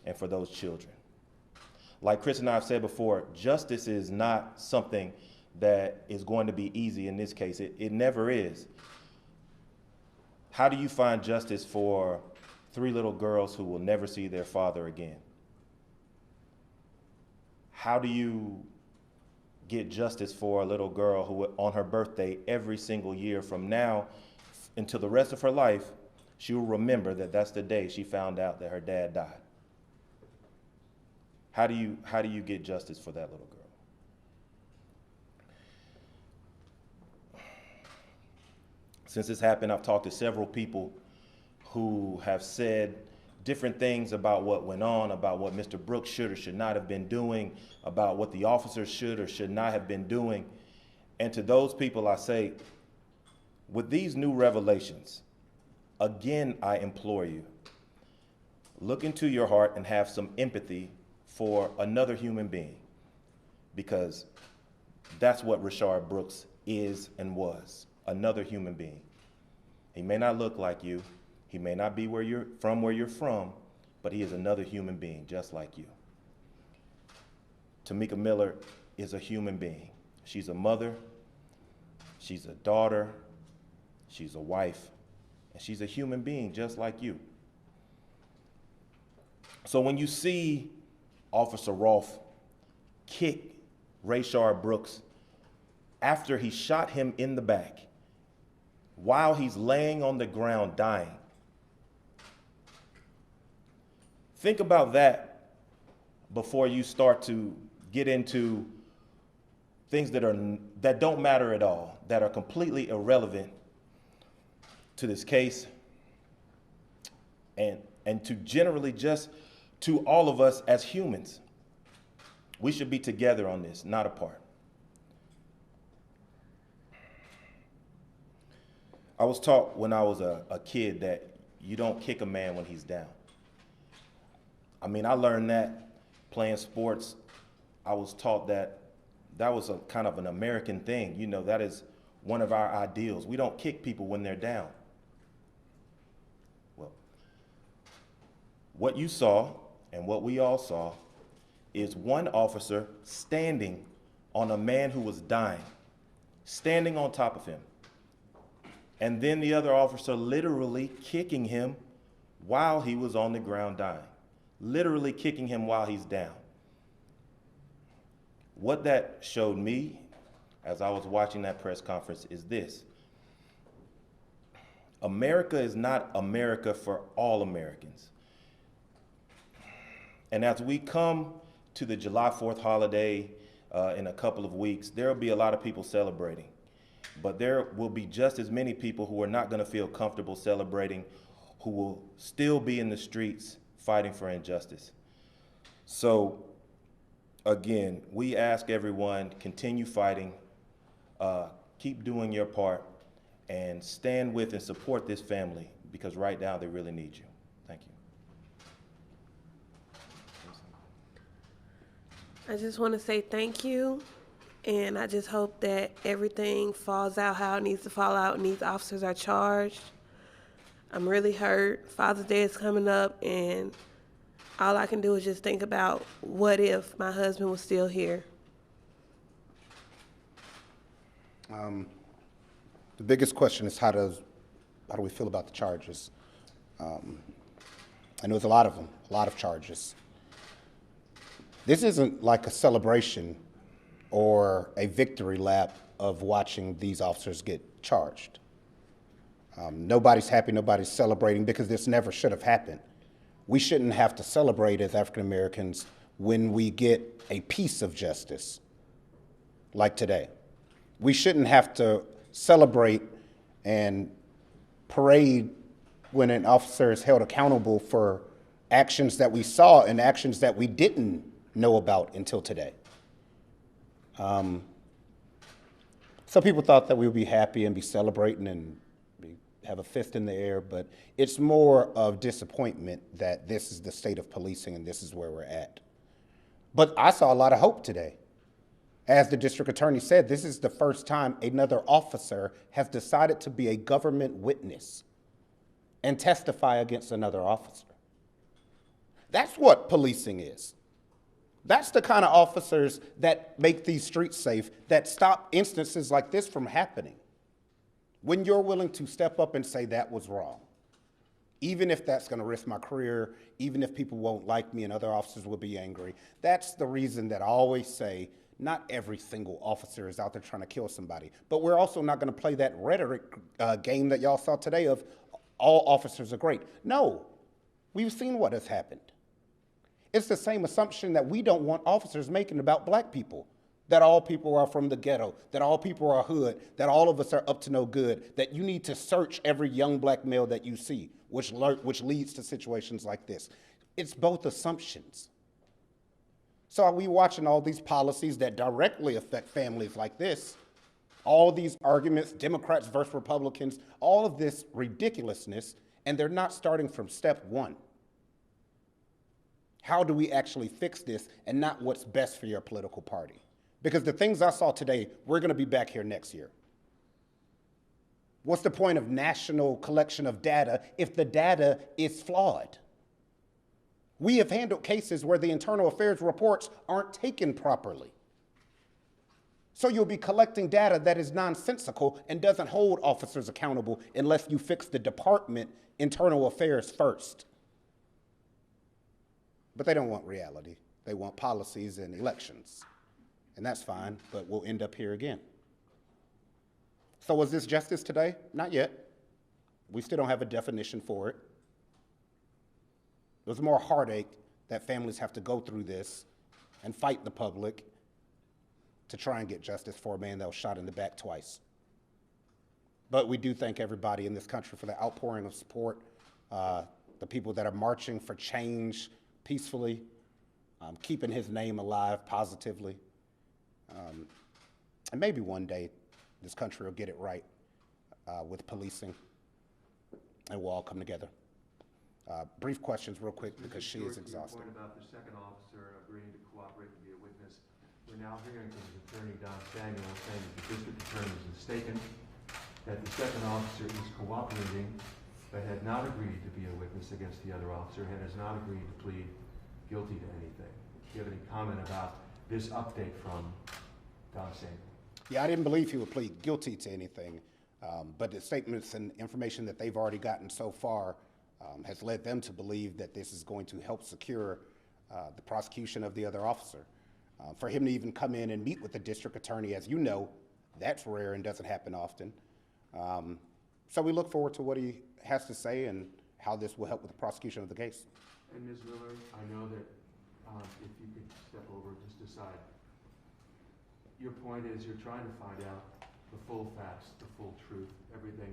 and for those children. Like Chris and I have said before, justice is not something that is going to be easy in this case. It never is. How do you find justice for 3 little girls who will never see their father again? How do you get justice for a little girl who on her birthday every single year from now until the rest of her life, she will remember that that's the day she found out that her dad died? How do you get justice for that little girl? Since this happened, I've talked to several people who have said different things about what went on, about what Mr. Brooks should or should not have been doing, about what the officers should or should not have been doing. And to those people, I say, with these new revelations, again, I implore you, look into your heart and have some empathy for another human being, because that's what Rayshard Brooks is and was, another human being. He may not look like you, he may not be where you're from, but he is another human being just like you. Tomika Miller is a human being. She's a mother, she's a daughter, she's a wife, and she's a human being just like you. So when you see Officer Rolfe kick Rayshard Brooks after he shot him in the back, while he's laying on the ground dying, think about that before you start to get into things that don't matter at all, that are completely irrelevant to this case, and to generally just to all of us as humans. We should be together on this, not apart. I was taught when I was a kid that you don't kick a man when he's down. I mean, I learned that playing sports. I was taught that that was a kind of an American thing. You know, that is one of our ideals. We don't kick people when they're down. Well, what you saw and what we all saw is one officer standing on a man who was dying, standing on top of him. And then the other officer literally kicking him while he was on the ground dying, literally kicking him while he's down. What that showed me as I was watching that press conference is this: America is not America for all Americans. And as we come to the July 4th holiday in a couple of weeks, there will be a lot of people celebrating. But there will be just as many people who are not going to feel comfortable celebrating, who will still be in the streets fighting for injustice. So again, we ask everyone, continue fighting, keep doing your part, and stand with and support this family, because right now they really need you. Thank you. I just want to say thank you. And I just hope that everything falls out how it needs to fall out and these officers are charged. I'm really hurt. Father's Day is coming up, and all I can do is just think about what if my husband was still here. The biggest question is how do we feel about the charges? I know there's a lot of them, a lot of charges. This isn't like a celebration or a victory lap of watching these officers get charged. Nobody's happy, nobody's celebrating, because this never should have happened. We shouldn't have to celebrate as African Americans when we get a piece of justice, like today. We shouldn't have to celebrate and parade when an officer is held accountable for actions that we saw and actions that we didn't know about until today. Some people thought that we would be happy and be celebrating and have a fist in the air, but it's more of disappointment that this is the state of policing and this is where we're at. But I saw a lot of hope today. As the district attorney said, this is the first time another officer has decided to be a government witness and testify against another officer. That's what policing is. That's the kind of officers that make these streets safe, that stop instances like this from happening. When you're willing to step up and say that was wrong, even if that's going to risk my career, even if people won't like me and other officers will be angry, that's the reason that I always say not every single officer is out there trying to kill somebody. But we're also not going to play that rhetoric game that y'all saw today of all officers are great. No, we've seen what has happened. It's the same assumption that we don't want officers making about black people, that all people are from the ghetto, that all people are hood, that all of us are up to no good, that you need to search every young black male that you see, which leads to situations like this. It's both assumptions. So are we watching all these policies that directly affect families like this, all these arguments, Democrats versus Republicans, all of this ridiculousness, and they're not starting from step one. How do we actually fix this and not what's best for your political party? Because the things I saw today, we're going to be back here next year. What's the point of national collection of data if the data is flawed? We have handled cases where the internal affairs reports aren't taken properly. So you'll be collecting data that is nonsensical and doesn't hold officers accountable unless you fix the department internal affairs first. But they don't want reality. They want policies and elections. And that's fine, but we'll end up here again. So was this justice today? Not yet. We still don't have a definition for it. There's more heartache that families have to go through this and fight the public to try and get justice for a man that was shot in the back twice. But we do thank everybody in this country for the outpouring of support, the people that are marching for change peacefully, keeping his name alive positively. And maybe one day this country will get it right with policing and we'll all come together. Brief questions real quick because she is exhausted. Point about the second officer agreeing to cooperate and be a witness. We're now hearing from his attorney, Don Samuel, saying that the district attorney is mistaken, that the second officer is cooperating, but had not agreed to be a witness against the other officer and has not agreed to plead guilty to anything. Do you have any comment about this update from Don Samuel? Yeah, I didn't believe he would plead guilty to anything, but the statements and information that they've already gotten so far has led them to believe that this is going to help secure the prosecution of the other officer. For him to even come in and meet with the district attorney, as you know, that's rare and doesn't happen often. So we look forward to what he has to say and how this will help with the prosecution of the case. And Ms. Miller, I know that if you could step over just aside, your point is you're trying to find out the full facts, the full truth, everything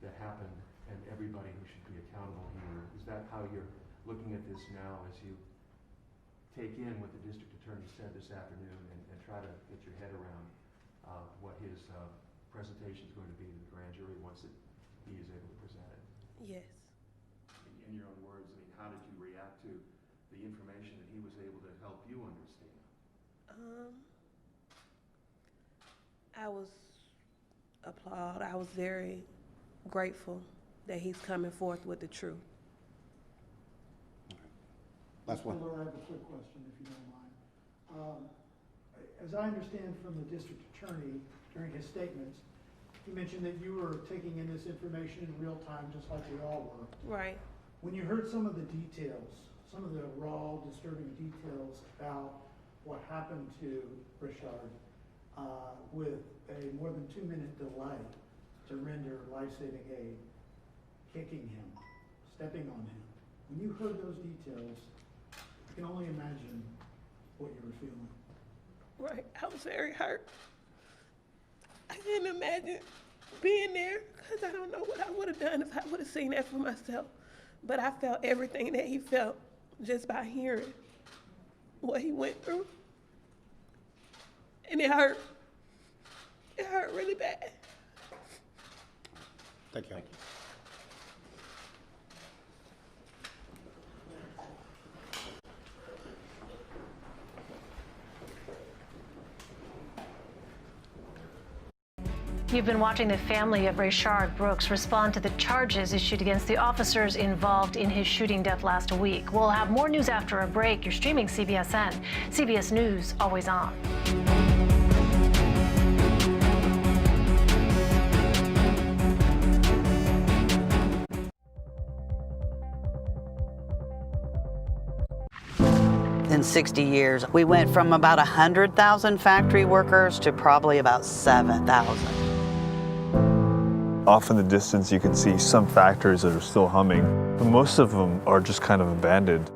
that happened and everybody who should be accountable here. Is that how you're looking at this now as you take in what the district attorney said this afternoon and try to get your head around what his presentation is going to be to the grand jury once he is able to present it? Yes. In your own words, I mean, how did you react to the information that he was able to help you understand? I was applaud. I was very grateful that he's coming forth with the truth. Last one. Miller, I have a quick question, if you don't mind. As I understand from the district attorney during his statements, he mentioned that you were taking in this information in real time, just like we all were. Right. When you heard some of the details, some of the raw, disturbing details about what happened to Rayshard, with a more than 2-minute delay to render life-saving aid, kicking him, stepping on him. When you heard those details, I can only imagine what you were feeling. Right. I was very hurt. I couldn't imagine being there because I don't know what I would have done if I would have seen that for myself. But I felt everything that he felt just by hearing what he went through. And it hurt. It hurt really bad. Thank you. You've been watching the family of Rayshard Brooks respond to the charges issued against the officers involved in his shooting death last week. We'll have more news after a break. You're streaming CBSN. CBS News, always on. In 60 years, we went from about 100,000 factory workers to probably about 7,000. Off in the distance, you can see some factories that are still humming, but most of them are just kind of abandoned.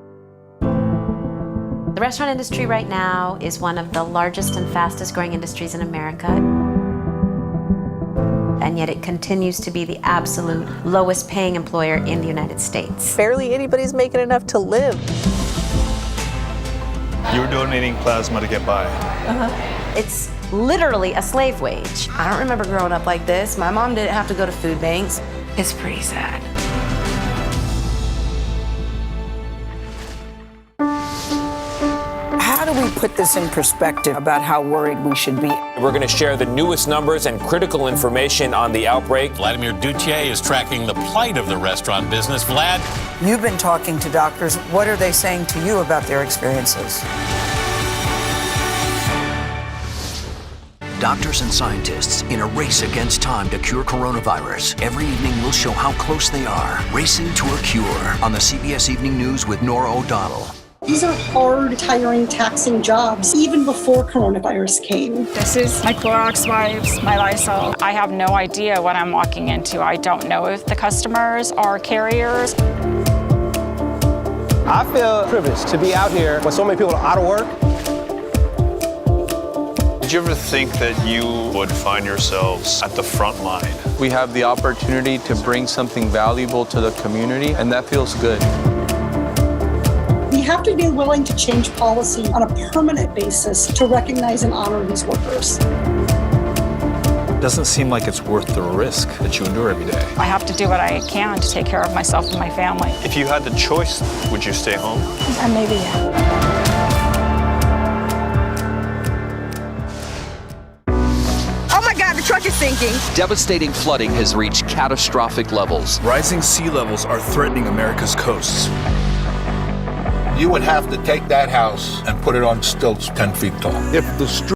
The restaurant industry right now is one of the largest and fastest growing industries in America. And yet it continues to be the absolute lowest paying employer in the United States. Barely anybody's making enough to live. You're donating plasma to get by. It's literally a slave wage. I don't remember growing up like this. My mom didn't have to go to food banks. It's pretty sad. How do we put this in perspective about how worried we should be? We're going to share the newest numbers and critical information on the outbreak. Vladimir Duthier is tracking the plight of the restaurant business. Vlad? You've been talking to doctors. What are they saying to you about their experiences? Doctors and scientists in a race against time to cure coronavirus. Every evening we'll show how close they are, racing to a cure on the CBS Evening News with Norah O'Donnell. These are hard, tiring, taxing jobs, even before coronavirus came. This is my Clorox wipes, my Lysol. I have no idea what I'm walking into. I don't know if the customers are carriers. I feel privileged to be out here when so many people are out of work. Did you ever think that you would find yourselves at the front line? We have the opportunity to bring something valuable to the community, and that feels good. We have to be willing to change policy on a permanent basis to recognize and honor these workers. Doesn't seem like it's worth the risk that you endure every day. I have to do what I can to take care of myself and my family. If you had the choice, would you stay home? Maybe, yeah. The truck is sinking. Devastating flooding has reached catastrophic levels. Rising sea levels are threatening America's coasts. You would have to take that house and put it on stilts 10 feet tall. If the